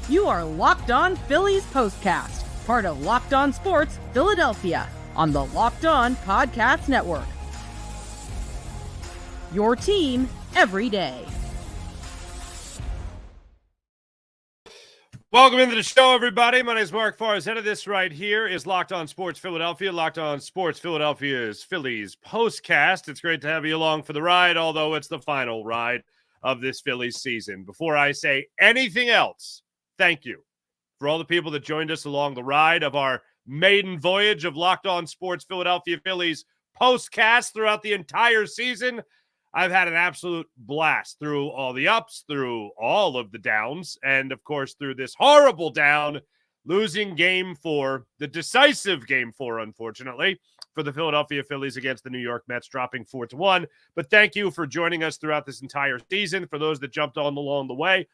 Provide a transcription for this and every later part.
You are Locked On Phillies Postcast, part of Locked On Sports Philadelphia, on the Locked On Podcast Network. Your team every day. Welcome into the show, everybody. My name is Mark Farzetta. This right here is Locked On Sports Philadelphia. Locked On Sports Philadelphia's Phillies Postcast. It's great to have you along for the ride, although it's the final ride of this Phillies season. Before I say anything else, thank you for all the people that joined us along the ride of our maiden voyage of Locked On Sports Philadelphia Phillies Postcast throughout the entire season. I've had an absolute blast through all the ups, through all of the downs, and, of course, through this horrible down, losing Game 4, the decisive Game 4, unfortunately, for the Philadelphia Phillies against the New York Mets, dropping 4-1. But thank you for joining us throughout this entire season. For those that jumped on along the way,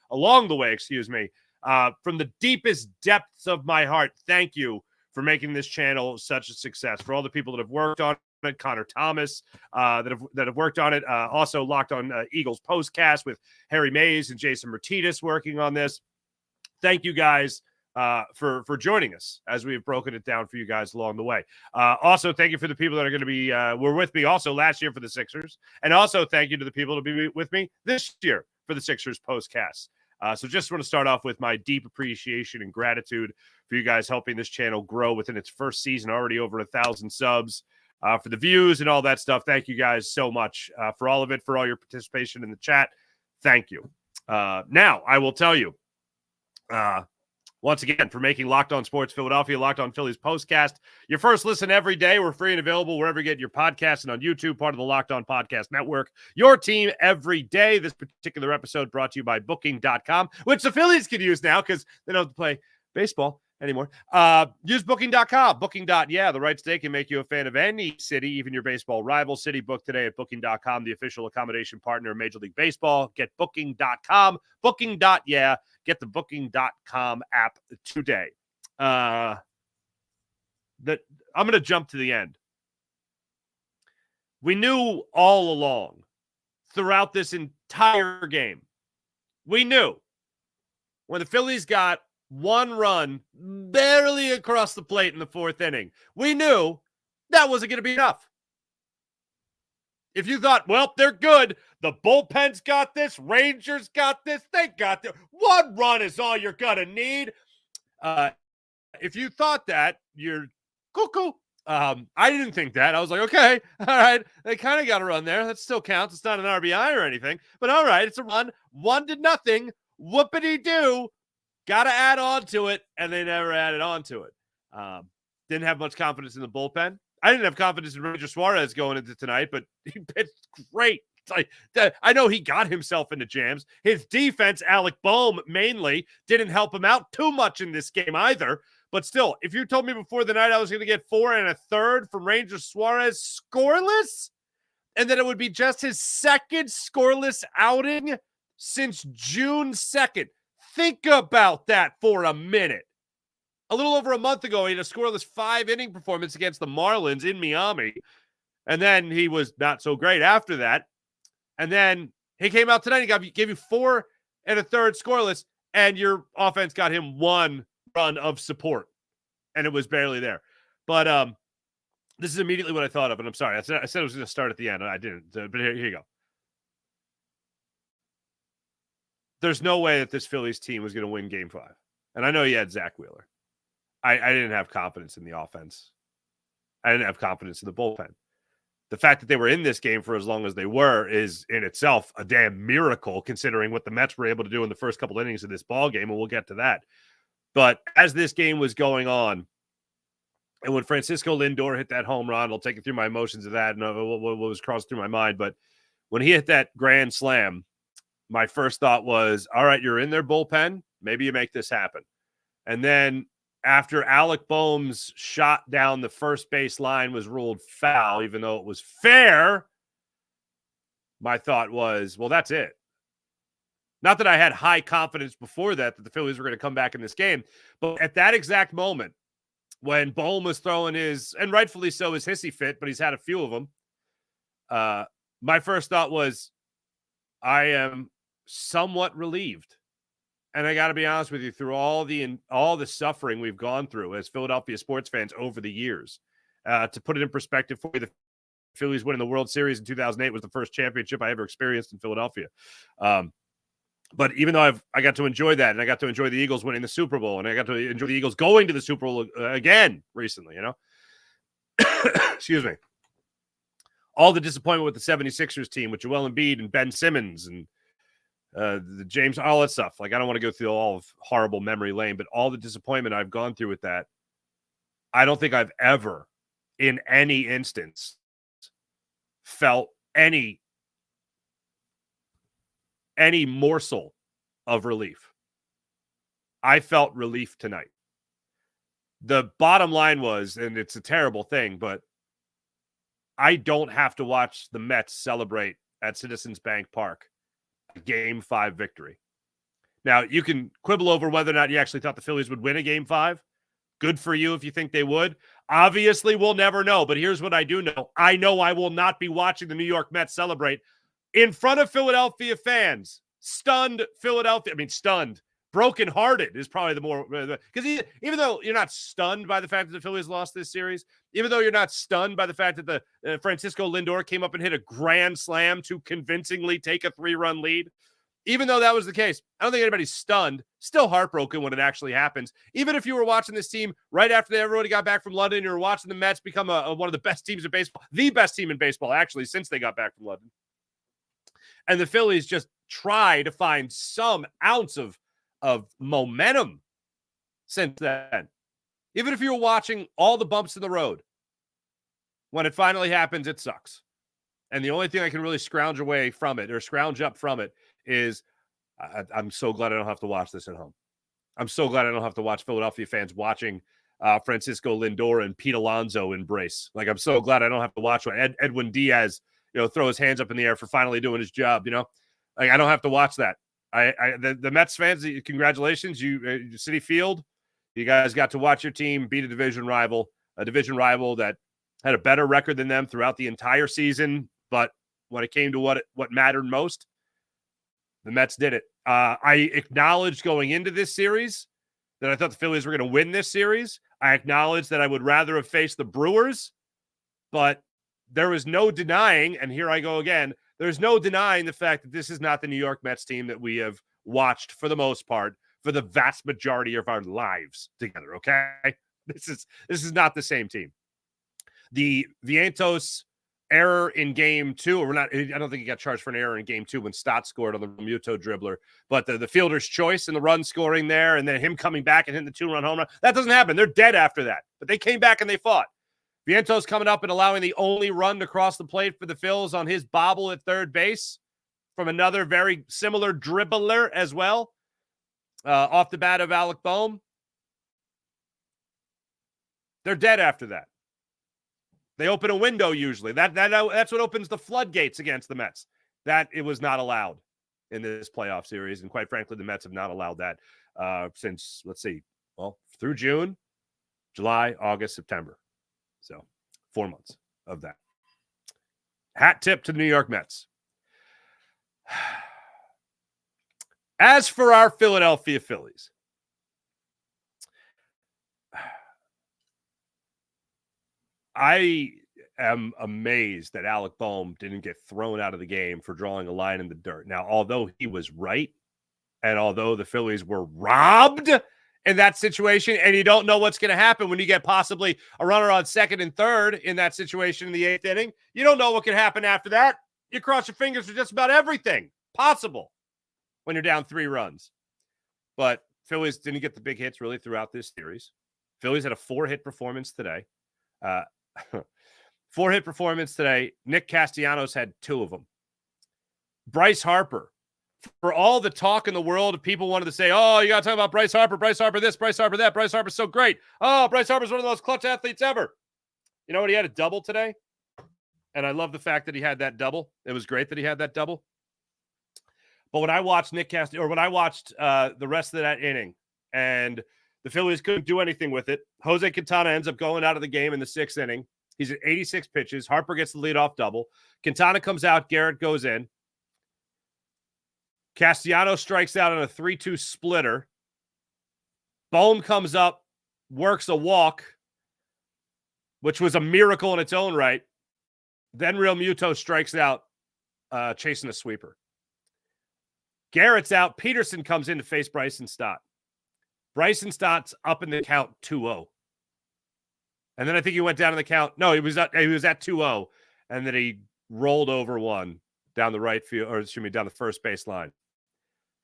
from the deepest depths of my heart, thank you for making this channel such a success. For all the people that have worked on it, Connor Thomas, that have worked on it. Also Locked On Eagles Postcast with Harry Mays and Jason Martinez working on this. Thank you guys for joining us as we've broken it down for you guys along the way. Also, thank you for the people that are going to be were with me also last year for the Sixers, and also thank you to the people to be with me this year for the Sixers Postcast. So just want to start off with my deep appreciation and gratitude for you guys helping this channel grow within its first season, already over 1,000 subs. For the views and all that stuff, thank you guys so much for all of it, for all your participation in the chat. Thank you. Now, I will tell you, once again, for making Locked On Sports Philadelphia, Locked On Phillies Postcast your first listen every day. We're free and available wherever you get your podcasts and on YouTube, part of the Locked On Podcast Network. Your team every day. This particular episode brought to you by Booking.com, which the Phillies can use now because they don't have to play baseball anymore. Use Booking.com. Booking.yeah, the right stay can make you a fan of any city, even your baseball rival city. Book today at Booking.com, the official accommodation partner of Major League Baseball. Get Booking.com. Booking.yeah. Get the Booking.com app today. I'm going to jump to the end. We knew all along throughout this entire game, we knew when the Phillies got one run barely across the plate in the fourth inning, we knew that wasn't going to be enough. If you thought, well, they're good, the bullpen's got this, Rangers got this, they got this, one run is all you're going to need. If you thought that, you're cuckoo. I didn't think that. I was like, okay, all right, they kind of got a run there. That still counts. It's not an RBI or anything, but all right, it's a run. 1-0. Whoopity-doo. Got to add on to it, and they never added on to it. Didn't have much confidence in the bullpen. I didn't have confidence in Ranger Suarez going into tonight, but he pitched great. I know he got himself into jams. His defense, Alec Bohm mainly, didn't help him out too much in this game either. But still, if you told me before the night I was going to get 4 1/3 from Ranger Suarez scoreless, and that it would be just his second scoreless outing since June 2nd, think about that for a minute. A little over a month ago, he had a scoreless 5-inning performance against the Marlins in Miami. And then he was not so great after that. And then he came out tonight and gave you 4 1/3 scoreless, and your offense got him 1 run of support. And it was barely there. But this is immediately what I thought of. And I'm sorry. I said it was going to start at the end. And I didn't. But here you go. There's no way that this Phillies team was going to win Game 5. And I know you had Zach Wheeler. I didn't have confidence in the offense. I didn't have confidence in the bullpen. The fact that they were in this game for as long as they were is in itself a damn miracle, considering what the Mets were able to do in the first couple innings of this ball game, and we'll get to that. But as this game was going on, and when Francisco Lindor hit that home run, I'll take you through my emotions of that and what was crossing through my mind. But when he hit that grand slam, my first thought was, all right, you're in their bullpen. Maybe you make this happen. And then after Alec Bohm's shot down the first base line was ruled foul, even though it was fair, my thought was, well, that's it. Not that I had high confidence before that the Phillies were going to come back in this game, but at that exact moment when Bohm was throwing his, and rightfully so, his hissy fit, but he's had a few of them, my first thought was, I am somewhat relieved. And I got to be honest with you, through all the suffering we've gone through as Philadelphia sports fans over the years, to put it in perspective for you, the Phillies winning the World Series in 2008 was the first championship I ever experienced in Philadelphia. But even though I got to enjoy that, and I got to enjoy the Eagles winning the Super Bowl, and I got to enjoy the Eagles going to the Super Bowl again recently, excuse me. All the disappointment with the 76ers team with Joel Embiid and Ben Simmons and the James, all that stuff. Like, I don't want to go through all of horrible memory lane, but all the disappointment I've gone through with that, I don't think I've ever, in any instance, felt any morsel of relief. I felt relief tonight. The bottom line was, and it's a terrible thing, but I don't have to watch the Mets celebrate at Citizens Bank Park a Game 5 victory. Now, you can quibble over whether or not you actually thought the Phillies would win a Game 5. Good for you if you think they would. Obviously, we'll never know, but here's what I do know. I know I will not be watching the New York Mets celebrate in front of Philadelphia fans. Stunned. Brokenhearted is probably the more, because even though you're not stunned by the fact that the Phillies lost this series, even though you're not stunned by the fact that the Francisco Lindor came up and hit a grand slam to convincingly take a 3-run lead, even though that was the case, I don't think anybody's stunned. Still heartbroken when it actually happens. Even if you were watching this team right after everybody got back from London, and you were watching the Mets become one of the best teams in baseball, the best team in baseball, actually, since they got back from London. And the Phillies just try to find some ounce of momentum since then. Even if you were watching all the bumps in the road, when it finally happens, it sucks. And the only thing I can really scrounge up from it is I'm so glad I don't have to watch this at home. I'm so glad I don't have to watch Philadelphia fans watching Francisco Lindor and Pete Alonso embrace. Like, I'm so glad I don't have to watch Edwin Diaz, throw his hands up in the air for finally doing his job. Like, I don't have to watch that. The Mets fans, congratulations, you Citi Field. You guys got to watch your team beat a division rival that had a better record than them throughout the entire season. But when it came to what mattered most, the Mets did it. I acknowledged going into this series that I thought the Phillies were going to win this series. I acknowledged that I would rather have faced the Brewers, but there was no denying, and here I go again, there's no denying the fact that this is not the New York Mets team that we have watched for the most part for the vast majority of our lives together, okay? This is not the same team. The Vientos error in Game 2, I don't think he got charged for an error in Game 2 when Stott scored on the Realmuto dribbler, but the fielder's choice and the run scoring there, and then him coming back and hitting the 2-run home run, that doesn't happen. They're dead after that, but they came back and they fought. Vientos coming up and allowing the only run to cross the plate for the Phils on his bobble at third base from another very similar dribbler as well, off the bat of Alec Bohm. They're dead after that. They open a window usually. That's what opens the floodgates against the Mets. That it was not allowed in this playoff series, and quite frankly, the Mets have not allowed that since, through June, July, August, September. So 4 months of that. Hat tip to the New York Mets. As for our Philadelphia Phillies, I am amazed that Alec Bohm didn't get thrown out of the game for drawing a line in the dirt. Now, although he was right, and although the Phillies were robbed in that situation, and you don't know what's going to happen when you get possibly a runner on second and third in that situation in the 8th inning. You don't know what can happen after that. You cross your fingers for just about everything possible when you're down 3 runs. But Phillies didn't get the big hits really throughout this series. Phillies had a 4-hit performance today. 4-hit performance today. Nick Castellanos had 2 of them. Bryce Harper, for all the talk in the world, people wanted to say, oh, you got to talk about Bryce Harper this, Bryce Harper that. Bryce Harper's so great. Oh, Bryce Harper's one of the most clutch athletes ever. You know what? He had a double today. And I love the fact that he had that double. It was great that he had that double. But when I watched the rest of that inning, and the Phillies couldn't do anything with it, Jose Quintana ends up going out of the game in the 6th inning. He's at 86 pitches. Harper gets the leadoff double. Quintana comes out. Garrett goes in. Castellanos strikes out on a 3-2 splitter. Bohm comes up, works a walk, which was a miracle in its own right. Then Realmuto strikes out, chasing a sweeper. Garrett's out. Peterson comes in to face Bryson Stott. Bryson Stott's up in the count 2-0. And then I think he went down in the count. No, he was at 2-0. And then he rolled over one down the right field, or excuse me, down the first base line.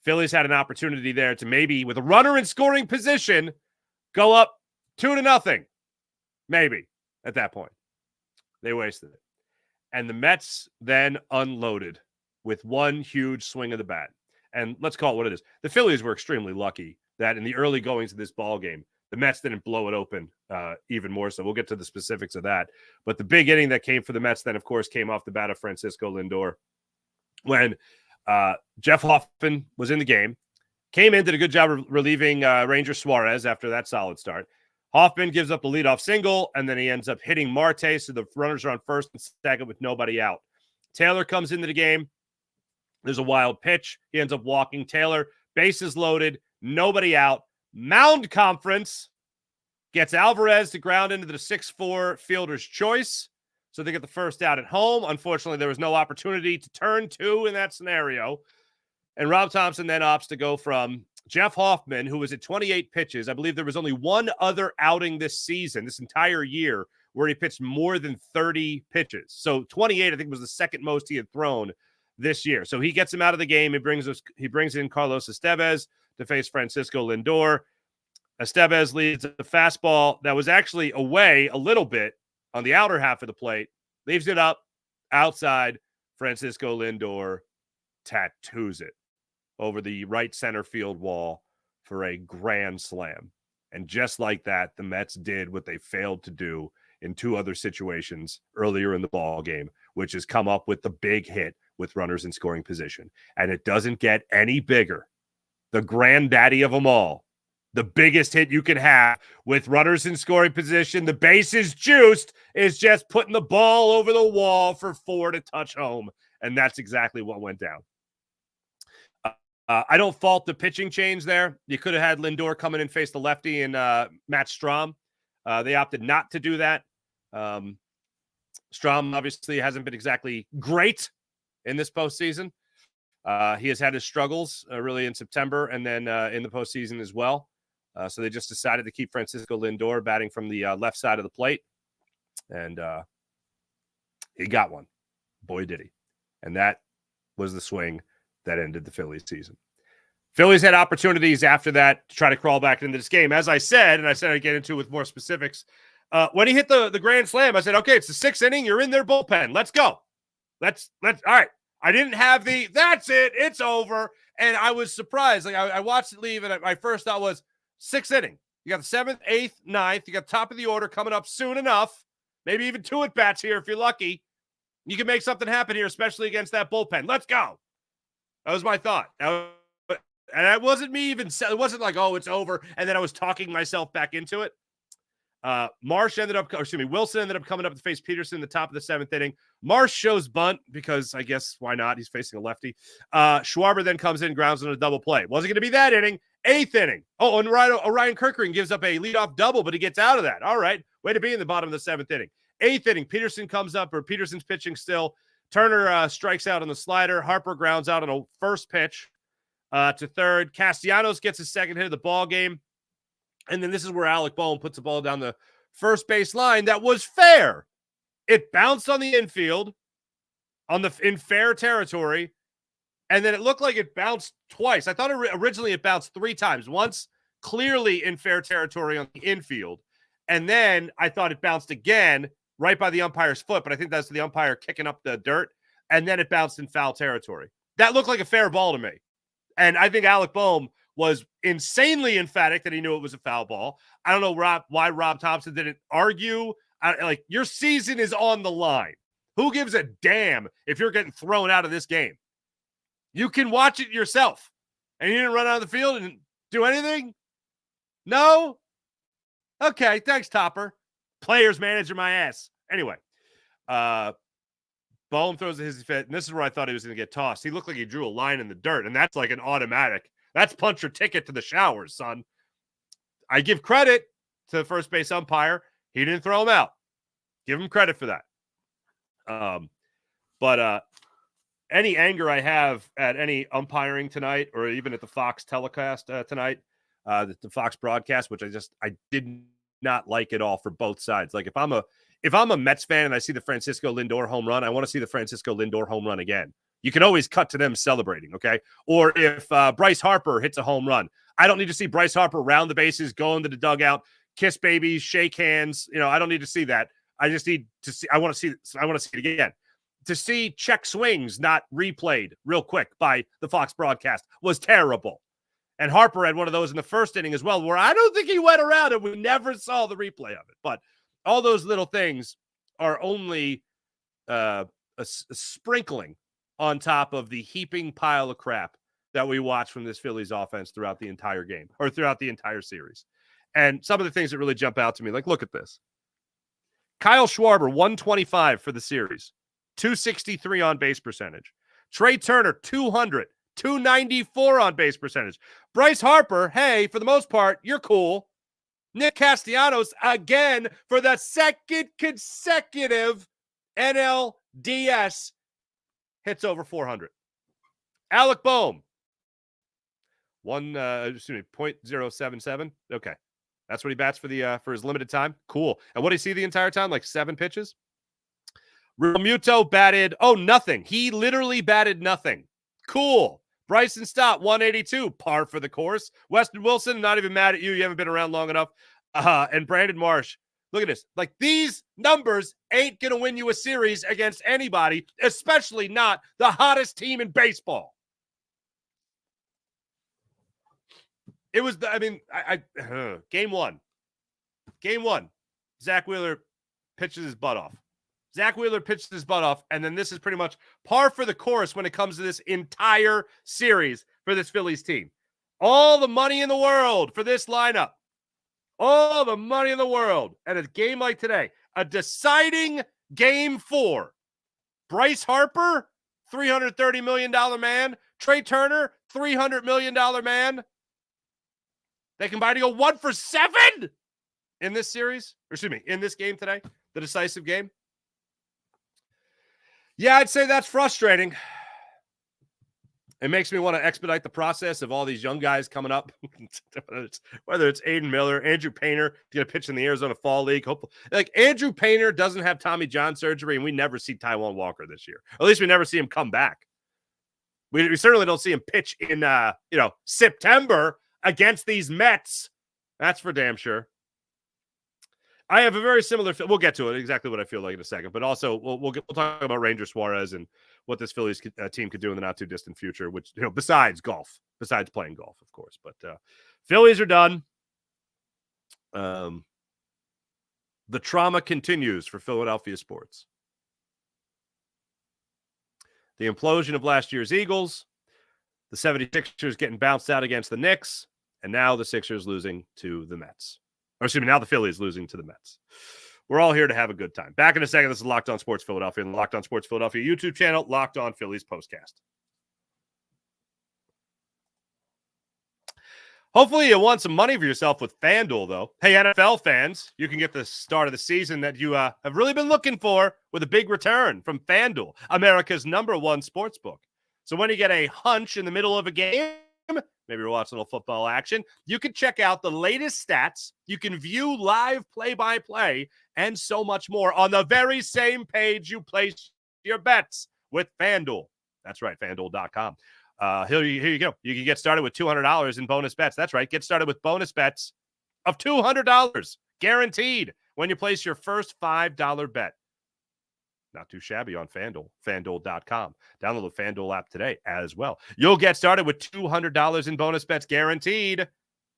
Phillies had an opportunity there to maybe, with a runner in scoring position, go up 2-0. Maybe at that point. They wasted it. And the Mets then unloaded with one huge swing of the bat. And let's call it what it is. The Phillies were extremely lucky that in the early goings of this ball game, the Mets didn't blow it open even more so. We'll get to the specifics of that. But the big inning that came for the Mets then, of course, came off the bat of Francisco Lindor when Jeff Hoffman was in the game, came in, did a good job of relieving Ranger Suarez after that solid start. Hoffman gives up the leadoff single, and then he ends up hitting Marte, so the runners are on first and second with nobody out. Taylor comes into the game. There's a wild pitch. He ends up walking Taylor. Bases loaded. Nobody out. Mound conference gets Alvarez to ground into the 6-4 fielder's choice. So they get the first out at home. Unfortunately, there was no opportunity to turn two in that scenario. And Rob Thompson then opts to go from Jeff Hoffman, who was at 28 pitches. I believe there was only one other outing this season, this entire year, where he pitched more than 30 pitches. So 28, I think, was the second most he had thrown this year. So he gets him out of the game. He brings in Carlos Estevez to face Francisco Lindor. Estevez leads a fastball that was actually away a little bit on the outer half of the plate. Leaves it up outside. Francisco Lindor tattoos it over the right center field wall for a grand slam. And just like that, the Mets did what they failed to do in two other situations earlier in the ball game, which is come up with the big hit with runners in scoring position. And it doesn't get any bigger. The granddaddy of them all, the biggest hit you can have with runners in scoring position, the base is juiced, is just putting the ball over the wall for 4 to touch home. And that's exactly what went down. I don't fault the pitching change there. You could have had Lindor come in and face the lefty and Matt Strahm. They opted not to do that. Strahm obviously hasn't been exactly great in this postseason. He has had his struggles really in September and then in the postseason as well. So they just decided to keep Francisco Lindor batting from the left side of the plate. And he got one. Boy, did he. And that was the swing that ended the Phillies season. Phillies had opportunities after that to try to crawl back into this game. As I said, and I said I'd get into it with more specifics, when he hit the grand slam, I said, okay, it's the 6th inning. You're in their bullpen. Let's go. Let's all right. I didn't have that's it. It's over. And I was surprised. Like I watched it leave, and my first thought was 6th inning. You got the 7th, 8th, 9th. You got the top of the order coming up soon enough. Maybe even 2 at-bats here if you're lucky. You can make something happen here, especially against that bullpen. Let's go. That was my thought. And it wasn't me even. It wasn't like, oh, it's over. And then I was talking myself back into it. Wilson ended up coming up to face Peterson in the top of the 7th inning. Marsh shows bunt because I guess why not? He's facing a lefty. Schwarber then comes in, grounds on a double play. Wasn't going to be that inning. 8th inning. Oh, and Ryan Kirkering gives up a leadoff double, but he gets out of that. All right. Way to be in the bottom of the 7th inning. 8th inning. Peterson's pitching still. Turner strikes out on the slider. Harper grounds out on a first pitch to third. Castellanos gets his second hit of the ball game. And then this is where Alec Bohm puts the ball down the first base line. That was fair. It bounced on the infield in fair territory. And then it looked like it bounced twice. I thought originally it bounced 3 times. Once clearly in fair territory on the infield. And then I thought it bounced again right by the umpire's foot, but I think that's the umpire kicking up the dirt, and then it bounced in foul territory. That looked like a fair ball to me. And I think Alec Bohm was insanely emphatic that he knew it was a foul ball. I don't know why Rob Thompson didn't argue. Your season is on the line. Who gives a damn if you're getting thrown out of this game? You can watch it yourself. And you didn't run out of the field and do anything? No? Okay, thanks, Topper. Players manager my ass. Anyway, Bohm throws his fit, and this is where I thought he was going to get tossed. He looked like he drew a line in the dirt, and that's like an automatic. That's punch your ticket to the showers, son. I give credit to the first base umpire. He didn't throw him out. Give him credit for that. But any anger I have at any umpiring tonight, or even at the Fox telecast tonight, the Fox broadcast, which I did not like at all for both sides. Like if I'm a Mets fan and I see the Francisco Lindor home run, I want to see the Francisco Lindor home run again. You can always cut to them celebrating, okay? Or if Bryce Harper hits a home run, I don't need to see Bryce Harper round the bases, go into the dugout, kiss babies, shake hands. I don't need to see that. I just need to see. I want to see it again. To see check swings not replayed real quick by the Fox broadcast was terrible. And Harper had one of those in the first inning as well, where I don't think he went around and we never saw the replay of it. But all those little things are only a sprinkling on top of the heaping pile of crap that we watch from this Phillies offense throughout the entire game or throughout the entire series. And some of the things that really jump out to me, like, look at this. Kyle Schwarber, 125 for the series, 263 on base percentage. Trey Turner, 200, 294 on base percentage. Bryce Harper, hey, for the most part, you're cool. Nick Castellanos, again, for the second consecutive NLDS, hits over 400. Alec Bohm, 0.077. Okay. That's what he bats for his limited time. Cool. And what did he see the entire time? Like 7 pitches? Realmuto batted, nothing. He literally batted nothing. Cool. Bryson Stott, 182, par for the course. Weston Wilson, not even mad at you. You haven't been around long enough. And Brandon Marsh, look at this. Like, these numbers ain't going to win you a series against anybody, especially not the hottest team in baseball. It was, game one. Zach Wheeler pitches his butt off. And then this is pretty much par for the course when it comes to this entire series for this Phillies team. All the money in the world for this lineup. All the money in the world. And a game like today, a deciding game 4. Bryce Harper, $330 million man. Trey Turner, $300 million man. They combined to go 1 for 7 in this series. Or excuse me, in this game today, the decisive game. Yeah, I'd say that's frustrating. It makes me want to expedite the process of all these young guys coming up. whether it's Aiden Miller, Andrew Painter, going to pitch in the Arizona Fall League. Hopefully, like Andrew Painter doesn't have Tommy John surgery, and we never see Taijuan Walker this year. At least we never see him come back. We certainly don't see him pitch in September against these Mets. That's for damn sure. I have a very similar. We'll get to it exactly what I feel like in a second, but also we'll talk about Ranger Suarez and what this Phillies team could do in the not too distant future. Which besides playing golf, of course. But Phillies are done. The trauma continues for Philadelphia sports. The implosion of last year's Eagles, the 76ers getting bounced out against the Knicks, and now the Sixers losing to the Mets. Or excuse me, now the Phillies losing to the Mets. We're all here to have a good time. Back in a second, this is Locked On Sports Philadelphia and the Locked On Sports Philadelphia YouTube channel, Locked On Phillies Postcast. Hopefully you won some money for yourself with FanDuel, though. Hey, NFL fans, you can get the start of the season that you have really been looking for with a big return from FanDuel, America's #1 sportsbook. So when you get a hunch in the middle of a game, maybe you're watching a little football action, you can check out the latest stats. You can view live play-by-play and so much more on the very same page you place your bets with FanDuel. That's right, FanDuel.com. Here you go. You can get started with $200 in bonus bets. That's right. Get started with bonus bets of $200 guaranteed when you place your first $5 bet. Not too shabby on FanDuel, FanDuel.com. Download the FanDuel app today as well. You'll get started with $200 in bonus bets guaranteed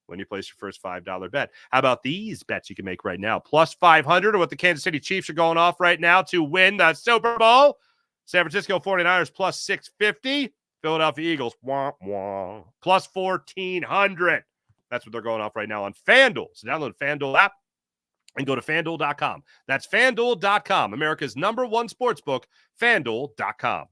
when you place your first $5 bet. How about these bets you can make right now? Plus 500 or what the Kansas City Chiefs are going off right now to win the Super Bowl. San Francisco 49ers plus 650. Philadelphia Eagles, plus 1,400. That's what they're going off right now on FanDuel. So download the FanDuel app. and go to FanDuel.com. That's FanDuel.com, America's #1 sportsbook, FanDuel.com.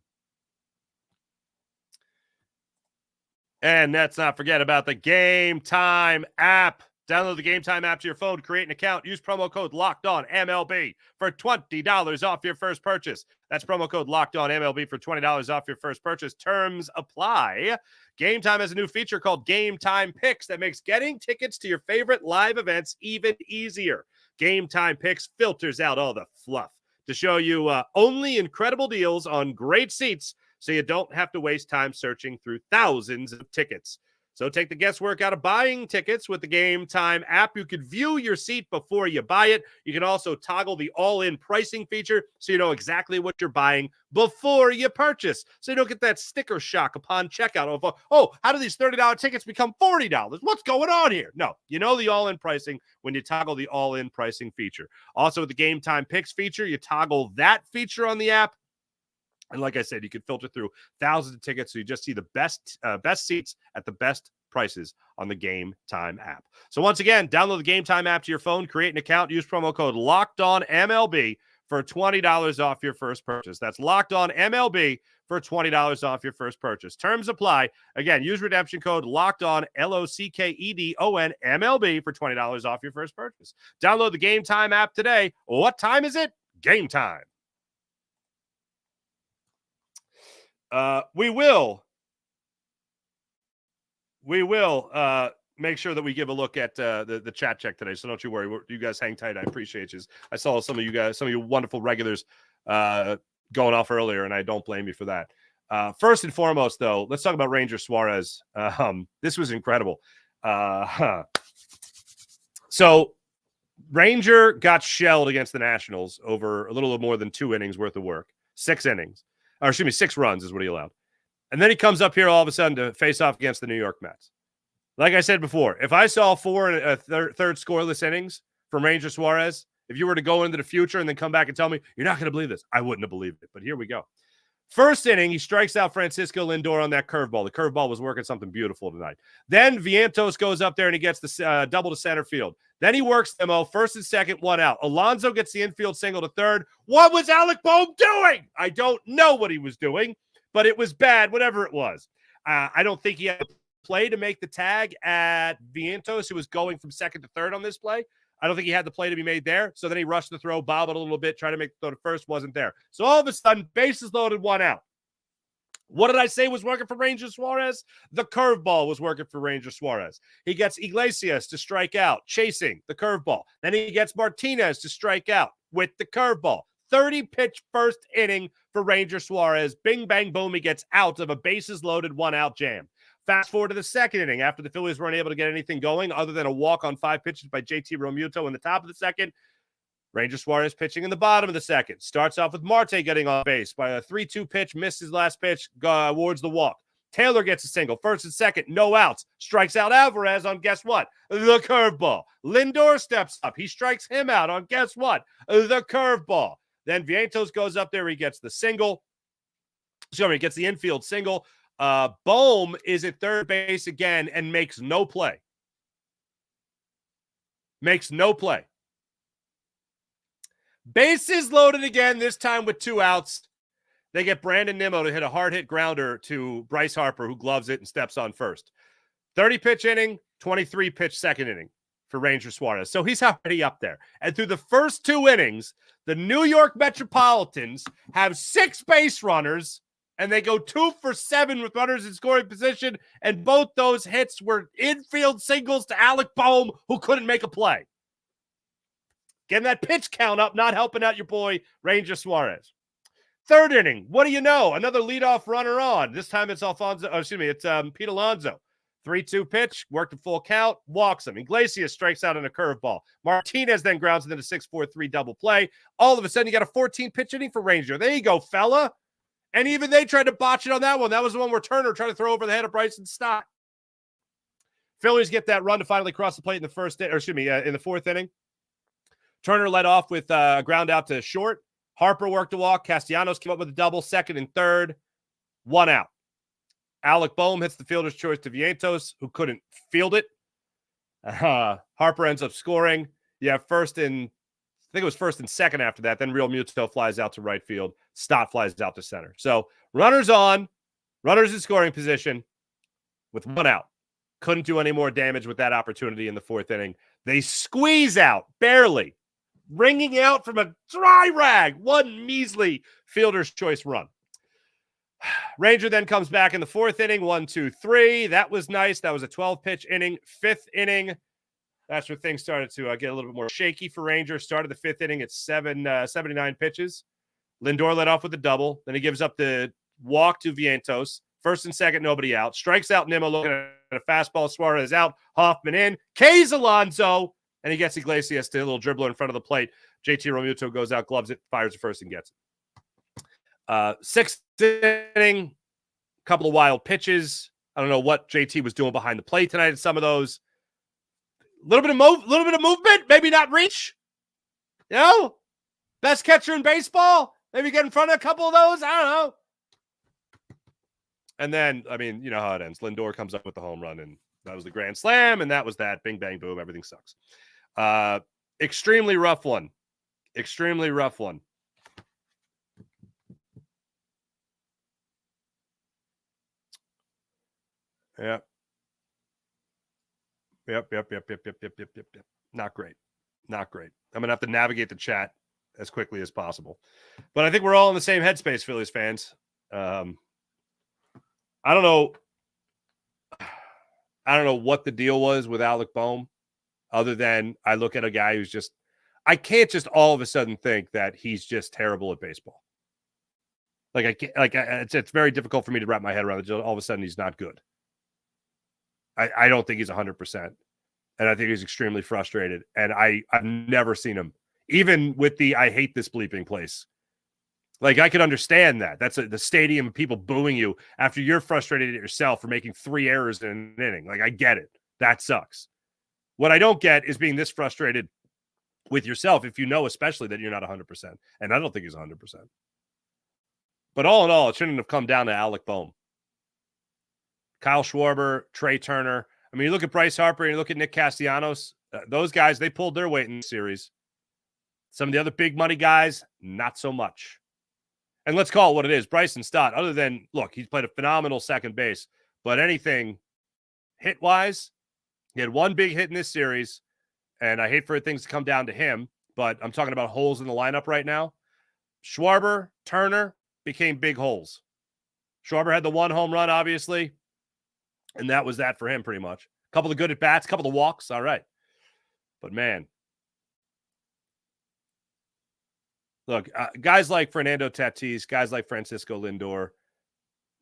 And let's not forget about the Game Time app. Download the Game Time app to your phone, create an account, use promo code LOCKEDONMLB for $20 off your first purchase. That's promo code LOCKEDONMLB for $20 off your first purchase. Terms apply. Game Time has a new feature called Game Time Picks that makes getting tickets to your favorite live events even easier. Game Time Picks filters out all the fluff to show you only incredible deals on great seats, so you don't have to waste time searching through thousands of tickets. So take the guesswork out of buying tickets with the Game Time app. You can view your seat before you buy it. You can also toggle the all-in pricing feature so you know exactly what you're buying before you purchase, so you don't get that sticker shock upon checkout of, oh, how do these $30 tickets become $40? What's going on here? No, you know the all-in pricing when you toggle the all-in pricing feature. Also, with the Game Time Picks feature, you toggle that feature on the app. And like I said, you can filter through thousands of tickets, so you just see the best seats at the best prices on the Game Time app. So once again, download the Game Time app to your phone, create an account, use promo code LOCKEDONMLB for $20 off your first purchase. That's LOCKEDONMLB for $20 off your first purchase. Terms apply. Again, use redemption code LOCKEDON, LOCKEDON, for $20 off your first purchase. Download the Game Time app today. What time is it? Game time. We will make sure that we give a look at the chat check today. So don't you worry. You guys hang tight. I appreciate you. I saw some of you wonderful regulars going off earlier, and I don't blame you for that. First and foremost, though, let's talk about Ranger Suarez. This was incredible. So Ranger got shelled against the Nationals over a little more than 2 innings worth of work. 6 innings. Or excuse me, 6 runs is what he allowed. And then he comes up here all of a sudden to face off against the New York Mets. Like I said before, if I saw 4 and a third scoreless innings from Ranger Suarez, if you were to go into the future and then come back and tell me, you're not going to believe this, I wouldn't have believed it. But here we go. First inning, he strikes out Francisco Lindor on that curveball. The curveball was working something beautiful tonight. Then Vientos goes up there and he gets the double to center field. Then he works them all, first and second, 1 out. Alonso gets the infield single to third. What was Alec Bohm doing? I don't know what he was doing, but it was bad, whatever it was. I don't think he had a play to make the tag at Vientos, who was going from second to third on this play. I don't think he had the play to be made there. So then he rushed the throw, bobbled a little bit, tried to make the throw to first, wasn't there. So all of a sudden, bases loaded, 1 out. What did I say was working for Ranger Suarez? The curveball was working for Ranger Suarez. He gets Iglesias to strike out, chasing the curveball. Then he gets Martinez to strike out with the curveball. 30-pitch first inning for Ranger Suarez. Bing, bang, boom, he gets out of a bases-loaded 1-out jam. Fast forward to the second inning after the Phillies weren't able to get anything going other than a walk on 5 pitches by JT Realmuto in the top of the second. Ranger Suarez pitching in the bottom of the second. Starts off with Marte getting on base by a 3-2 pitch, misses last pitch, awards the walk. Taylor gets a single, first and second, no outs. Strikes out Alvarez on guess what? The curveball. Lindor steps up. He strikes him out on guess what? The curveball. Then Vientos goes up there. He gets the single. He gets the infield single. Bohm is at third base again and makes no play. Makes no play. Bases loaded again, this time with 2 outs. They get Brandon Nimmo to hit a hard hit grounder to Bryce Harper, who gloves it and steps on first. 30-pitch inning, 23-pitch second inning for Ranger Suarez. So he's already up there. And through the first 2 innings, the New York Metropolitans have 6 base runners, and they go 2 for 7 with runners in scoring position, and both those hits were infield singles to Alec Bohm, who couldn't make a play. Getting that pitch count up, not helping out your boy, Ranger Suarez. Third inning, what do you know? Another leadoff runner on. This time it's Pete Alonso. 3-2 pitch, worked a full count, walks him. Iglesias strikes out on a curveball. Martinez then grounds it into 6-4-3 double play. All of a sudden, you got a 14-pitch inning for Ranger. There you go, fella. And even they tried to botch it on that one. That was the one where Turner tried to throw over the head of Bryson Stott. Phillies get that run to finally cross the plate in the in the 4th inning. Turner led off with a ground out to short. Harper worked a walk. Castellanos came up with a double, second and third. 1 out. Alec Bohm hits the fielder's choice to Vientos, who couldn't field it. Harper ends up scoring. Yeah, I think it was first and second after that. Then Realmuto flies out to right field. Stott flies out to center. So runners on, runners in scoring position with one out. Couldn't do any more damage with that opportunity in the fourth inning. They squeeze out, barely, ringing out from a dry rag. One measly fielder's choice run. Ranger then comes back in the fourth inning, 1-2-3. That was nice. That was a 12-pitch inning. Fifth inning, that's where things started to get a little bit more shaky for Rangers. Started the fifth inning at 79 pitches. Lindor led off with a double. Then he gives up the walk to Vientos. First and second, nobody out. Strikes out Nimmo, looking at a fastball. Suarez out. Hoffman in. K's Alonso. And he gets Iglesias to a little dribbler in front of the plate. JT Realmuto goes out, gloves it, fires it first, and gets it. Sixth inning, couple of wild pitches. I don't know what JT was doing behind the plate tonight at some of those. A little bit of movement, maybe not reach. You know, best catcher in baseball. Maybe get in front of a couple of those. I don't know. And then, I mean, you know how it ends. Lindor comes up with the home run, and that was the grand slam, and that was that. Bing, bang, boom. Everything sucks. Extremely rough one. Extremely rough one. Yep. Not great. Not great. I'm going to have to navigate the chat as quickly as possible. But I think we're all in the same headspace, Phillies fans. I don't know what the deal was with Alec Bohm, other than I look at a guy who's just, I can't just all of a sudden think that he's just terrible at baseball. It's very difficult for me to wrap my head around it. All of a sudden he's not good. I don't think he's 100%. And I think he's extremely frustrated. And I've never seen him, even with the I hate this bleeping place. Like, I could understand that. That's the stadium of people booing you after you're frustrated at yourself for making 3 errors in an inning. Like, I get it. That sucks. What I don't get is being this frustrated with yourself if you know especially that you're not 100%. And I don't think he's 100%. But all in all, it shouldn't have come down to Alec Bohm. Kyle Schwarber, Trey Turner. I mean, you look at Bryce Harper and you look at Nick Castellanos. Those guys, they pulled their weight in the series. Some of the other big money guys, not so much. And let's call it what it is. Bryson Stott, other than, look, he's played a phenomenal second base. But anything hit-wise, he had one big hit in this series. And I hate for things to come down to him. But I'm talking about holes in the lineup right now. Schwarber, Turner became big holes. Schwarber had the one home run, obviously. And that was that for him, pretty much. A couple of good at-bats, a couple of walks. All right. But, man. Look, guys like Fernando Tatis, guys like Francisco Lindor,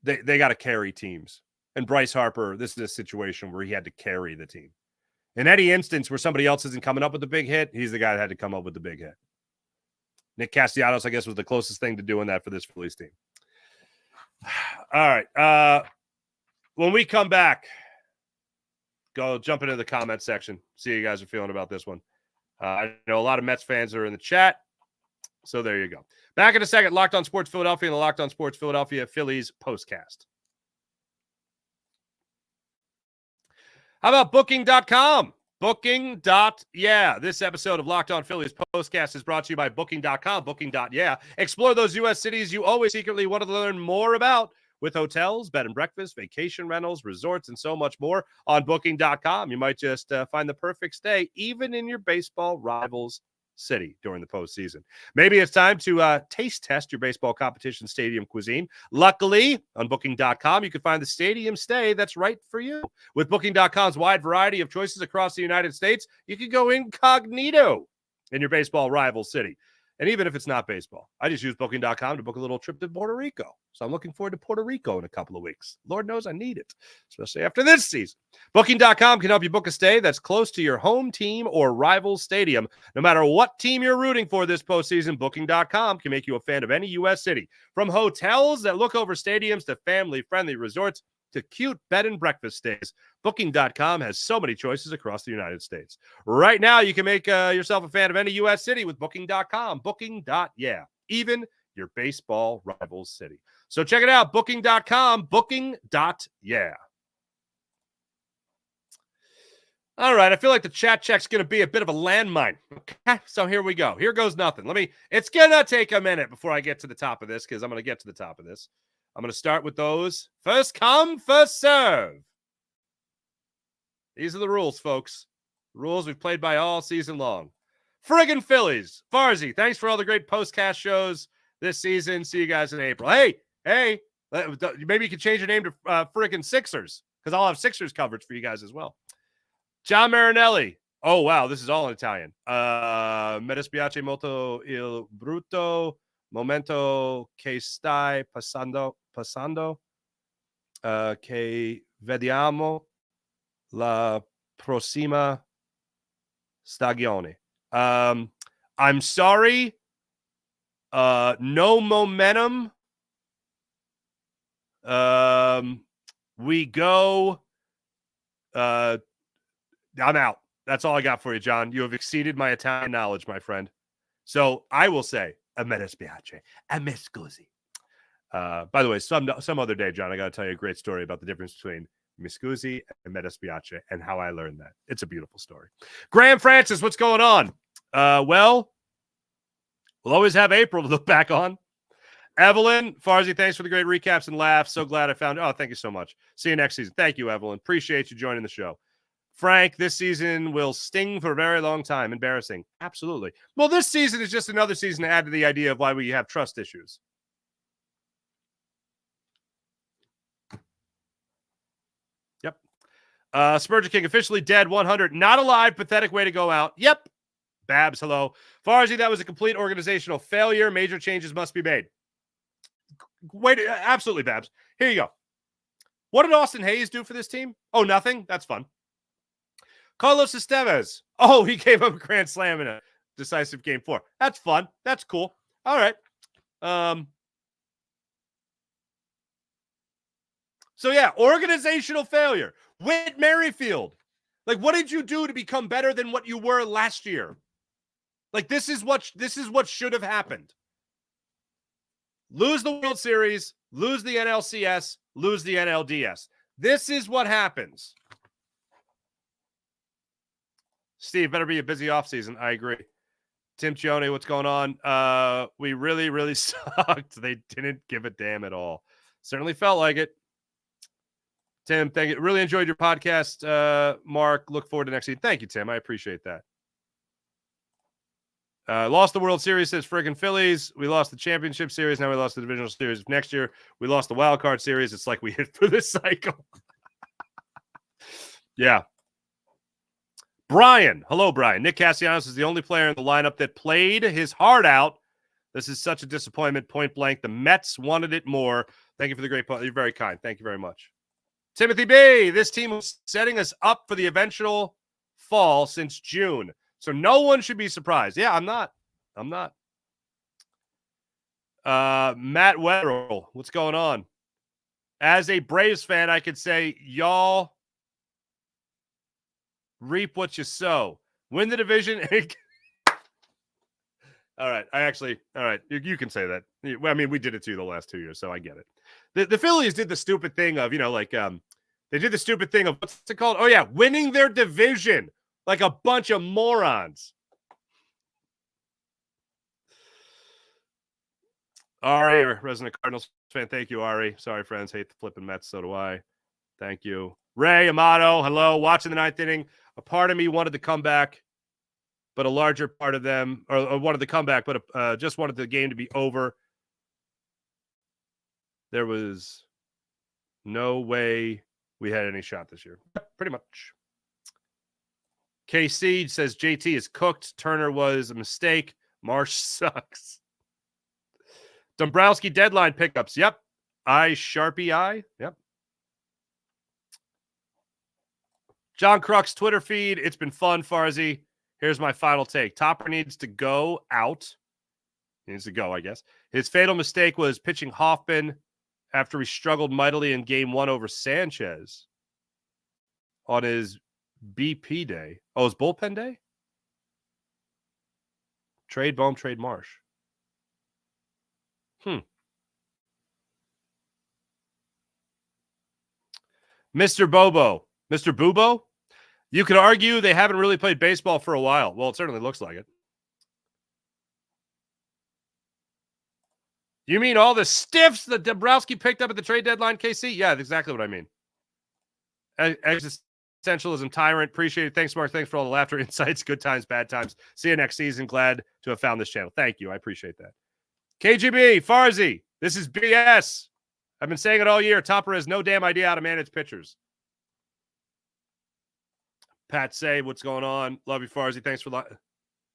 they got to carry teams. And Bryce Harper, this is a situation where he had to carry the team. In any instance where somebody else isn't coming up with the big hit, he's the guy that had to come up with the big hit. Nick Castellanos, I guess, was the closest thing to doing that for this Phillies team. All right. When we come back, go jump into the comment section. See how you guys are feeling about this one. I know a lot of Mets fans are in the chat. So there you go. Back in a second, Locked On Sports Philadelphia and the Locked On Sports Philadelphia Phillies postcast. How about Booking.com? Booking.yeah. This episode of Locked On Phillies postcast is brought to you by Booking.com. Booking.yeah. Explore those U.S. cities you always secretly wanted to learn more about, with hotels, bed and breakfast, vacation rentals, resorts, and so much more on Booking.com. You might just find the perfect stay, even in your baseball rivals' city during the postseason. Maybe it's time to taste test your baseball competition stadium cuisine. Luckily, on Booking.com, you can find the stadium stay that's right for you. With Booking.com's wide variety of choices across the United States, you can go incognito in your baseball rival city. And even if it's not baseball, I just use Booking.com to book a little trip to Puerto Rico. So I'm looking forward to Puerto Rico in a couple of weeks. Lord knows I need it, especially after this season. Booking.com can help you book a stay that's close to your home team or rival stadium. No matter what team you're rooting for this postseason, Booking.com can make you a fan of any U.S. city. From hotels that look over stadiums to family-friendly resorts to cute bed and breakfast stays, Booking.com has so many choices across the United States. Right now, you can make yourself a fan of any U.S. city with Booking.com. Booking.yeah. Even your baseball rival's city. So check it out, Booking.com, Booking.yeah. All right, I feel like the chat check's going to be a bit of a landmine. Okay, so here we go. Here goes nothing. It's going to take a minute before I get to the top of this because I'm going to get to the top of this. I'm going to start with those. First come, first serve. These are the rules, folks. Rules we've played by all season long. Friggin' Phillies. Farzy, thanks for all the great postcast shows this season. See you guys in April. Hey, maybe you could change your name to friggin' Sixers because I'll have Sixers coverage for you guys as well. John Marinelli. Oh, wow. This is all in Italian. Mi dispiace molto il brutto momento che stai passando. Che vediamo la prossima stagione. I'm sorry. No momentum. We go. I'm out. That's all I got for you, John. You have exceeded my Italian knowledge, my friend. So I will say, a me dispiace, a me scusi. By the way, some other day, John, I got to tell you a great story about the difference between mi scusi and me dispiace and how I learned that. It's a beautiful story. Graham Francis, what's going on? Well, we'll always have April to look back on. Evelyn, Farzy, thanks for the great recaps and laughs. So glad I found. Oh, thank you so much. See you next season. Thank you, Evelyn. Appreciate you joining the show. Frank, this season will sting for a very long time. Embarrassing. Absolutely. Well, this season is just another season to add to the idea of why we have trust issues. Yep. Spurgeon King, officially dead, 100. Not alive, pathetic way to go out. Yep. Babs, hello. Farzy, that was a complete organizational failure. Major changes must be made. Wait, absolutely, Babs. Here you go. What did Austin Hayes do for this team? Oh, nothing? That's fun. Carlos Estevez. Oh, he gave up a grand slam in a decisive game 4. That's fun. That's cool. All right. So, yeah, organizational failure. Whit Merrifield. Like, what did you do to become better than what you were last year? Like, this is what should have happened. Lose the World Series, lose the NLCS, lose the NLDS. This is what happens. Steve, better be a busy offseason. I agree. Tim Chione, what's going on? We really, really sucked. They didn't give a damn at all. Certainly felt like it. Tim, thank you. Really enjoyed your podcast, Mark. Look forward to next season. Thank you, Tim. I appreciate that. Lost the World Series, says friggin' Phillies. We lost the championship series. Now we lost the divisional series. Next year, we lost the wild card series. It's like we hit for this cycle. Yeah. Brian. Hello, Brian. Nick Castellanos is the only player in the lineup that played his heart out. This is such a disappointment, point blank. The Mets wanted it more. Thank you for the great point. You're very kind. Thank you very much. Timothy B. This team was setting us up for the eventual fall since June. So no one should be surprised. Yeah, I'm not. Matt Wetterell, what's going on? As a Braves fan, I could say, y'all reap what you sow. Win the division. All right. All right. You can say that. I mean, we did it too the last 2 years, so I get it. The Phillies did the stupid thing of, they did the stupid thing of, what's it called? Oh, yeah, winning their division like a bunch of morons. Ari, resident Cardinals fan. Thank you, Ari. Sorry, friends. Hate the flipping Mets. So do I. Thank you. Ray Amato, hello. Watching the ninth inning. A part of me wanted to come back, but a larger part of them, or wanted to come back, but just wanted the game to be over. There was no way we had any shot this year. Pretty much. KC says JT is cooked. Turner was a mistake. Marsh sucks. Dombrowski deadline pickups. Yep. Sharpie I. Yep. John Crux Twitter feed. It's been fun, Farzy. Here's my final take. Topper needs to go out. He needs to go, I guess. His fatal mistake was pitching Hoffman after he struggled mightily in game 1 over Sanchez on his BP day. Oh, his bullpen day? Trade Bohm, trade Marsh. Mr. Bobo. Mr. Bubo? You could argue they haven't really played baseball for a while. Well, it certainly looks like it. You mean all the stiffs that Dombrowski picked up at the trade deadline, KC? Yeah, that's exactly what I mean. Existentialism tyrant. Appreciate it. Thanks, Mark. Thanks for all the laughter, insights, good times, bad times. See you next season. Glad to have found this channel. Thank you. I appreciate that. KGB, Farzi, this is BS. I've been saying it all year. Topper has no damn idea how to manage pitchers. Pat say, what's going on? Love you, Farzi. Thanks for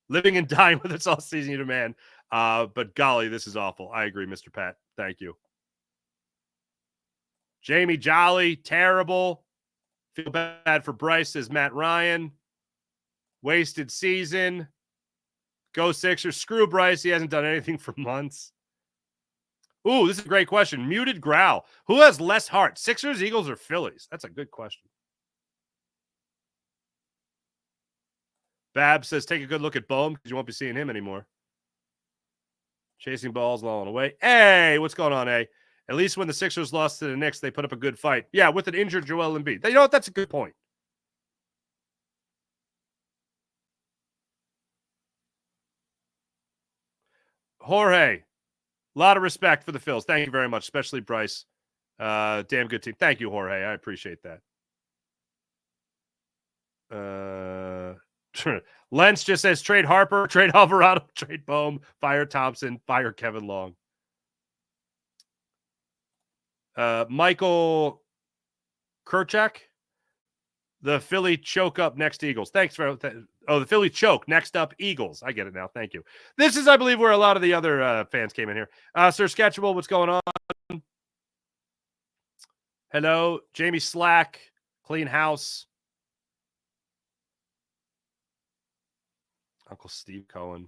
living and dying with us all season, you man. But golly, this is awful. I agree, Mr. Pat. Thank you. Jamie Jolly, terrible. Feel bad for Bryce, says Matt Ryan. Wasted season. Go Sixers. Screw Bryce. He hasn't done anything for months. Ooh, this is a great question. Muted growl. Who has less heart? Sixers, Eagles, or Phillies? That's a good question. Bab says, take a good look at Bohm because you won't be seeing him anymore. Chasing balls, lolling away. Hey, what's going on, A? At least when the Sixers lost to the Knicks, they put up a good fight. Yeah, with an injured Joel Embiid. You know what? That's a good point. Jorge, a lot of respect for the Phils. Thank you very much, especially Bryce. Damn good team. Thank you, Jorge. I appreciate that. Lentz just says trade Harper, trade Alvarado, trade Bohm, fire Thompson, fire Kevin Long. Michael Kerchak, the Philly choke up next Eagles. Thanks for the Philly choke next up Eagles. I get it now. Thank you. This is, I believe, where a lot of the other fans came in here. Sir Sketchable, what's going on? Hello, Jamie Slack, Clean House. Uncle Steve Cohen.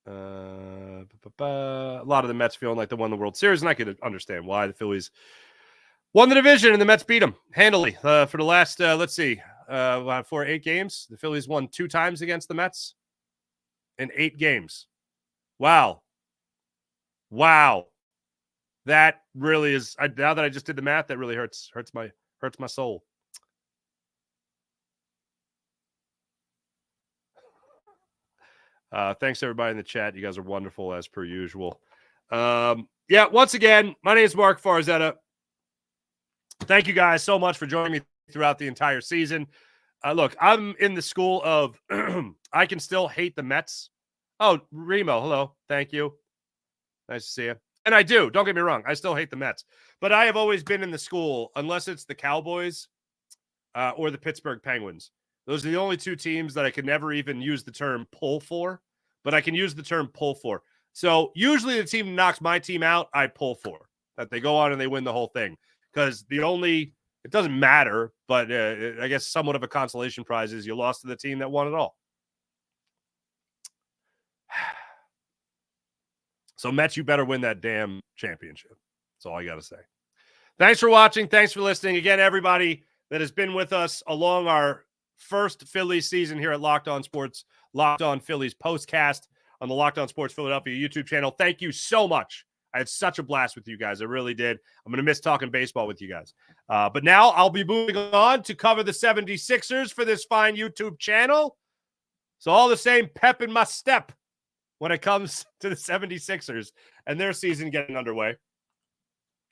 A lot of the Mets feeling like they won the World Series, and I could understand why. The Phillies won the division, and the Mets beat them handily. For the last, 8 games, the Phillies won 2 times against the Mets in 8 games. Wow. That really is. Now that I just did the math, that really hurts my soul. Thanks everybody in the chat. You guys are wonderful as per usual. Once again, my name is Mark Farzetta. Thank you guys so much for joining me throughout the entire season. Look, I'm in the school of I can still hate the Mets. Oh, Remo, hello. Thank you. Nice to see you. And I do. Don't get me wrong. I still hate the Mets. But I have always been in the school, unless it's the Cowboys or the Pittsburgh Penguins. Those are the only 2 teams that I could never even use the term pull for, but I can use the term pull for. So usually the team knocks my team out, I pull for. That they go on and they win the whole thing. Because it doesn't matter, but I guess somewhat of a consolation prize is you lost to the team that won it all. So Mets, you better win that damn championship. That's all I got to say. Thanks for watching. Thanks for listening. Again, everybody that has been with us along our first Phillies season here at Locked On Sports, Locked On Phillies postcast on the Locked On Sports Philadelphia YouTube channel. Thank you so much. I had such a blast with you guys. I really did. I'm going to miss talking baseball with you guys. But now I'll be moving on to cover the 76ers for this fine YouTube channel. So all the same pep in my step when it comes to the 76ers and their season getting underway,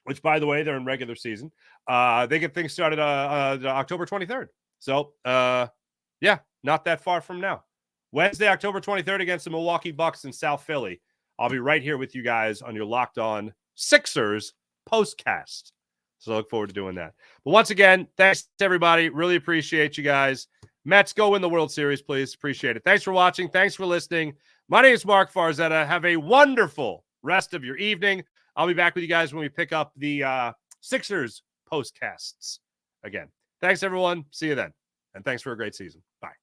which, by the way, they're in regular season. They get things started October 23rd. So, not that far from now. Wednesday, October 23rd against the Milwaukee Bucks in South Philly. I'll be right here with you guys on your Locked On Sixers postcast. So I look forward to doing that. But once again, thanks to everybody. Really appreciate you guys. Mets, go win the World Series, please. Appreciate it. Thanks for watching. Thanks for listening. My name is Mark Farzetta. Have a wonderful rest of your evening. I'll be back with you guys when we pick up the Sixers postcasts again. Thanks, everyone. See you then. And thanks for a great season. Bye.